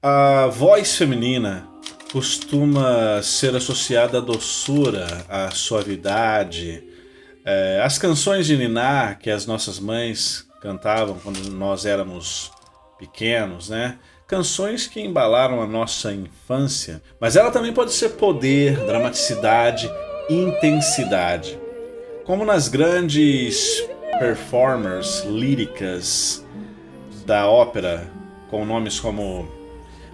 A voz feminina costuma ser associada à doçura, à suavidade. As canções de niná que as nossas mães cantavam quando nós éramos pequenos, né? Canções que embalaram a nossa infância, mas ela também pode ser poder, dramaticidade, intensidade. Como nas grandes performers líricas da ópera, com nomes como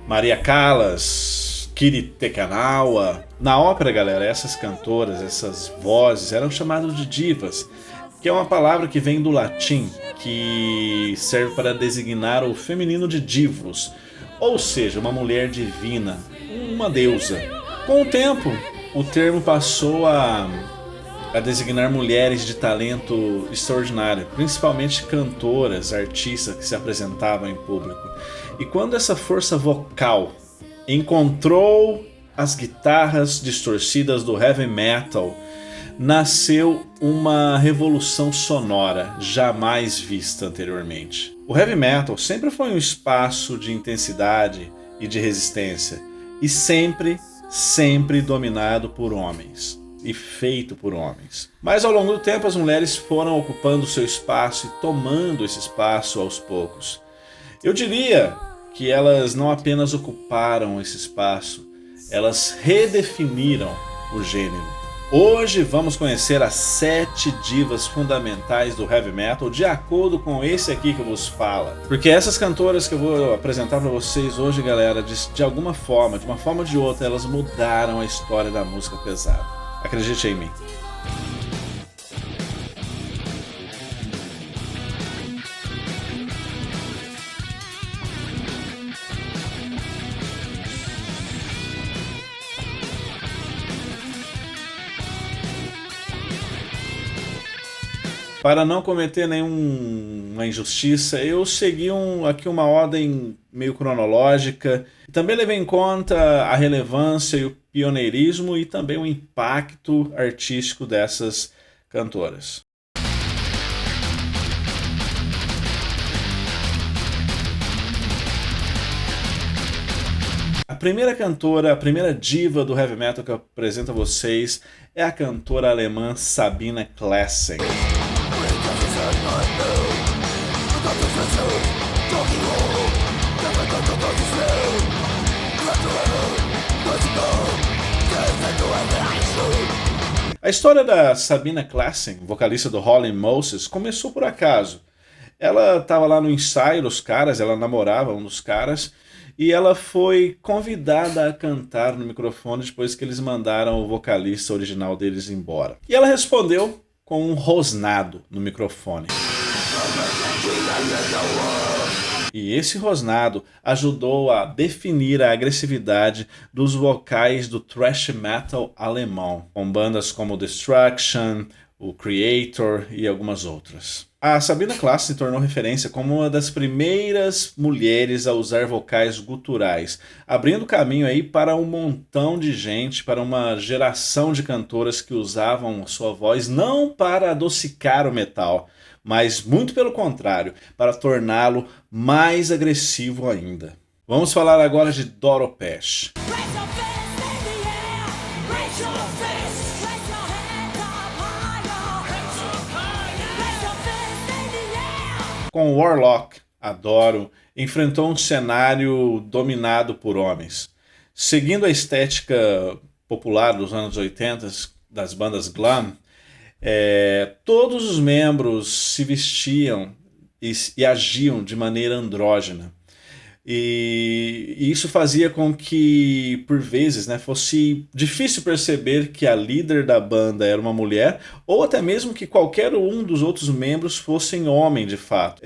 Maria Callas, Kiri Te Kanawa. Na ópera, galera, essas cantoras, essas vozes eram chamadas de divas, que é uma palavra que vem do latim, que serve para designar o feminino de divos, ou seja, uma mulher divina, uma deusa. Com o tempo, o termo passou a designar mulheres de talento extraordinário, principalmente cantoras, artistas que se apresentavam em público. E quando essa força vocal encontrou as guitarras distorcidas do heavy metal, nasceu uma revolução sonora jamais vista anteriormente. O heavy metal sempre foi um espaço de intensidade e de resistência, e sempre dominado por homens e feito por homens. Mas ao longo do tempo as mulheres foram ocupando seu espaço e tomando esse espaço aos poucos. Eu diria que elas não apenas ocuparam esse espaço, elas redefiniram o gênero. Hoje vamos conhecer as 7 divas fundamentais do heavy metal de acordo com esse aqui que vos fala. Porque essas cantoras que eu vou apresentar para vocês hoje, galera, de alguma forma, de uma forma ou de outra, elas mudaram a história da música pesada. Acredite em mim. Para não cometer nenhuma injustiça, eu segui aqui uma ordem meio cronológica. Também levei em conta a relevância e o pioneirismo e também o impacto artístico dessas cantoras. A primeira cantora, a primeira diva do heavy metal que eu apresento a vocês é a cantora alemã Sabina Klassen. A história da Sabina Klassen, vocalista do Holy Moses, começou por acaso. Ela estava lá no ensaio dos caras, ela namorava um dos caras, e ela foi convidada a cantar no microfone depois que eles mandaram o vocalista original deles embora. E ela respondeu com um rosnado no microfone. E esse rosnado ajudou a definir a agressividade dos vocais do thrash metal alemão, com bandas como Destruction, o Creator e algumas outras. A Sabina Klassen se tornou referência como uma das primeiras mulheres a usar vocais guturais, abrindo caminho aí para um montão de gente, para uma geração de cantoras que usavam sua voz não para adocicar o metal, mas muito pelo contrário, para torná-lo mais agressivo ainda. Vamos falar agora de Doro Pesch. Com Warlock, a Doro enfrentou um cenário dominado por homens. Seguindo a estética popular dos anos 80 das bandas glam, todos os membros se vestiam e agiam de maneira andrógena. E isso fazia com que, por vezes, fosse difícil perceber que a líder da banda era uma mulher, ou até mesmo que qualquer um dos outros membros fossem homem de fato.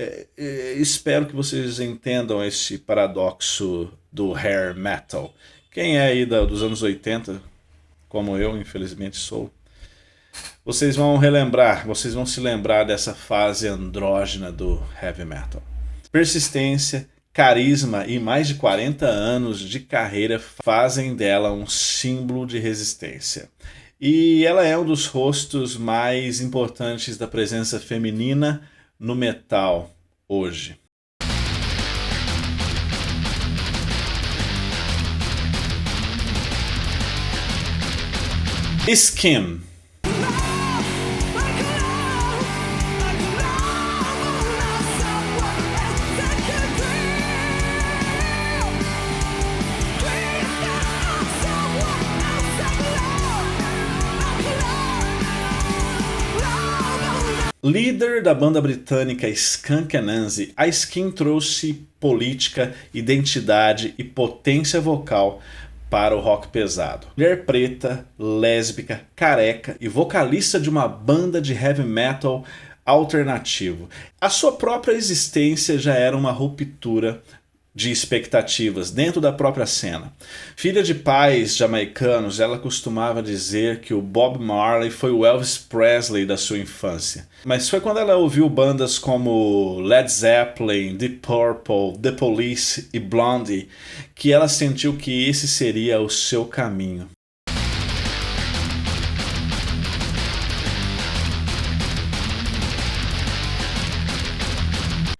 Espero que vocês entendam esse paradoxo do hair metal. Quem é aí dos anos 80, como eu, infelizmente sou, vocês vão relembrar, vocês vão se lembrar dessa fase andrógena do heavy metal. Persistência, carisma e mais de 40 anos de carreira fazem dela um símbolo de resistência. E ela é um dos rostos mais importantes da presença feminina no metal hoje. Skin. Líder da banda britânica Skunk Anansie, a Skin trouxe política, identidade e potência vocal para o rock pesado. Mulher preta, lésbica, careca e vocalista de uma banda de heavy metal alternativo. A sua própria existência já era uma ruptura de expectativas dentro da própria cena. Filha de pais jamaicanos, ela costumava dizer que o Bob Marley foi o Elvis Presley da sua infância. Mas foi quando ela ouviu bandas como Led Zeppelin, Deep Purple, The Police e Blondie que ela sentiu que esse seria o seu caminho.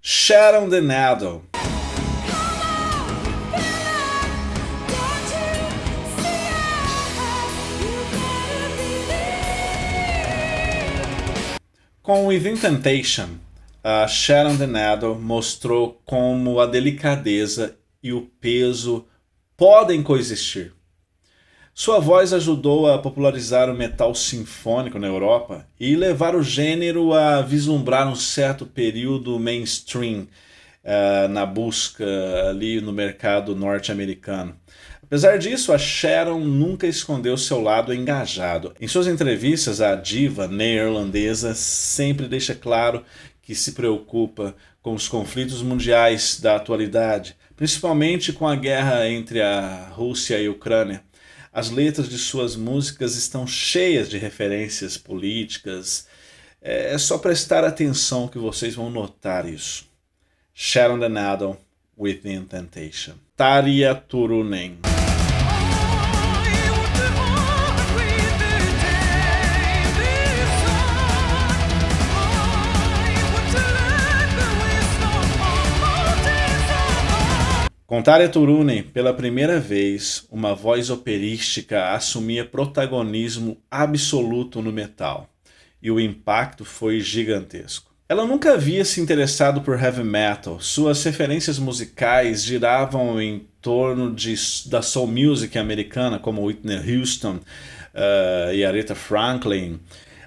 Sharon the Needle. Com Within Temptation, a Sharon the Needle mostrou como a delicadeza e o peso podem coexistir. Sua voz ajudou a popularizar o metal sinfônico na Europa e levar o gênero a vislumbrar um certo período mainstream na busca ali no mercado norte-americano. Apesar disso, a Sharon nunca escondeu seu lado engajado. Em suas entrevistas, a diva neerlandesa sempre deixa claro que se preocupa com os conflitos mundiais da atualidade, principalmente com a guerra entre a Rússia e a Ucrânia. As letras de suas músicas estão cheias de referências políticas. É só prestar atenção que vocês vão notar isso. Sharon the Needle, Within Temptation. Tarja Turunen. Com Tarja Turunen, pela primeira vez, uma voz operística assumia protagonismo absoluto no metal, e o impacto foi gigantesco. Ela nunca havia se interessado por heavy metal, suas referências musicais giravam em torno da soul music americana, como Whitney Houston e Aretha Franklin,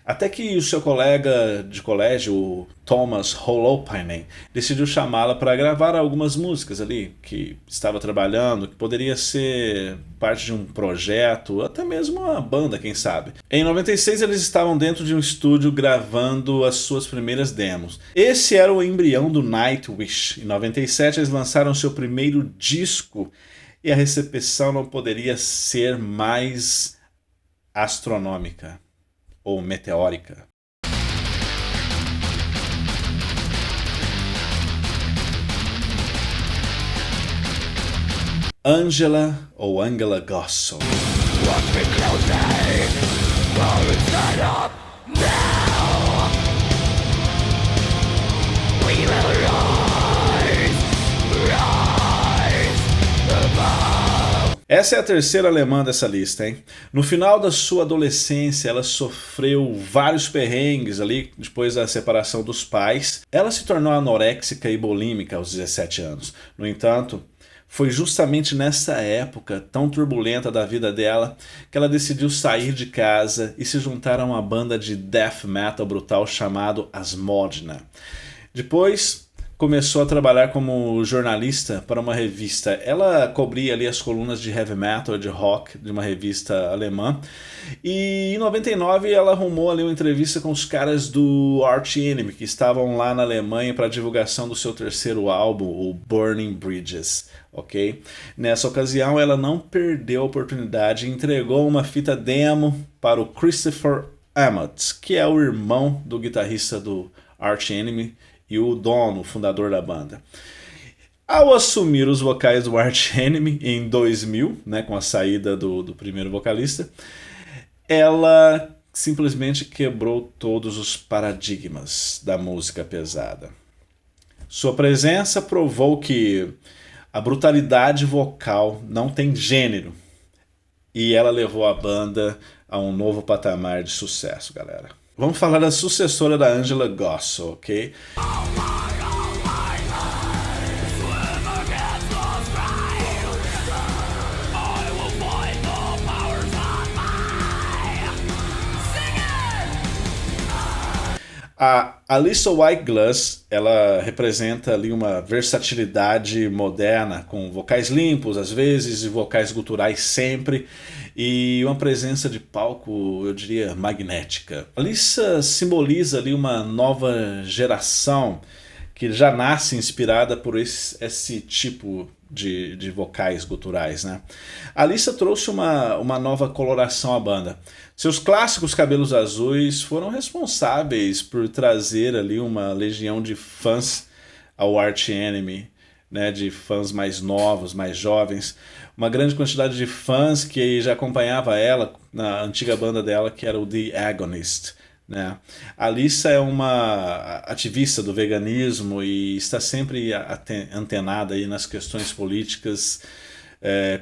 até que o seu colega de colégio, o Thomas Holopainen, decidiu chamá-la para gravar algumas músicas ali que estava trabalhando, que poderia ser parte de um projeto, até mesmo uma banda, quem sabe. Em 96 eles estavam dentro de um estúdio gravando as suas primeiras demos. Esse era o embrião do Nightwish. Em 97 eles lançaram seu primeiro disco e a recepção não poderia ser mais astronômica ou meteórica. Angela ou Angela Gossow. Essa é a terceira alemã dessa lista, hein? No final da sua adolescência, ela sofreu vários perrengues ali, depois da separação dos pais. Ela se tornou anoréxica e bulímica aos 17 anos. No entanto, foi justamente nessa época tão turbulenta da vida dela que ela decidiu sair de casa e se juntar a uma banda de death metal brutal chamado Asmodna. Depois começou a trabalhar como jornalista para uma revista. Ela cobria ali as colunas de heavy metal, de rock, de uma revista alemã. E em 99 ela arrumou ali uma entrevista com os caras do Arch Enemy, que estavam lá na Alemanha para a divulgação do seu terceiro álbum, o Burning Bridges. Okay? Nessa ocasião ela não perdeu a oportunidade e entregou uma fita demo para o Christopher Amott, que é o irmão do guitarrista do Arch Enemy e o dono, o fundador da banda. Ao assumir os vocais do Arch Enemy em 2000, né, com a saída do primeiro vocalista, ela simplesmente quebrou todos os paradigmas da música pesada. Sua presença provou que a brutalidade vocal não tem gênero e ela levou a banda a um novo patamar de sucesso, galera. Vamos falar da sucessora da Angela Gossow, ok? A Alissa White-Glass, ela representa ali uma versatilidade moderna, com vocais limpos às vezes e vocais guturais sempre, e uma presença de palco, eu diria, magnética. A Alissa simboliza ali uma nova geração que já nasce inspirada por esse tipo de vocais guturais, né? A Alissa trouxe uma nova coloração à banda. Seus clássicos cabelos azuis foram responsáveis por trazer ali uma legião de fãs ao Arch Enemy, né? De fãs mais novos, mais jovens. Uma grande quantidade de fãs que já acompanhava ela na antiga banda dela, que era o The Agonist, né? A Alissa é uma ativista do veganismo e está sempre antenada aí nas questões políticas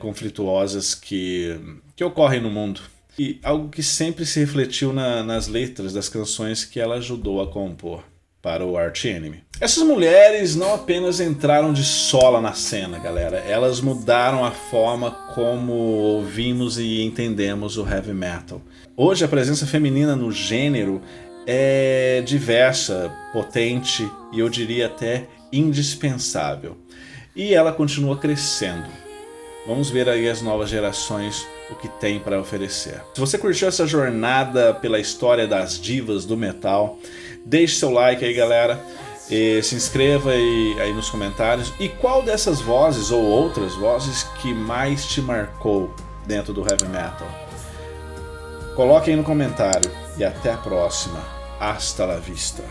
conflituosas que ocorrem no mundo. E algo que sempre se refletiu nas letras das canções que ela ajudou a compor para o Arch Enemy. Essas mulheres não apenas entraram de sola na cena, galera, elas mudaram a forma como ouvimos e entendemos o heavy metal. Hoje a presença feminina no gênero é diversa, potente e eu diria até indispensável. E ela continua crescendo. Vamos ver aí as novas gerações o que tem para oferecer. Se você curtiu essa jornada pela história das divas do metal, deixe seu like aí, galera. E se inscreva aí nos comentários. E qual dessas vozes ou outras vozes que mais te marcou dentro do heavy metal? Coloque aí no comentário. E até a próxima. Hasta la vista.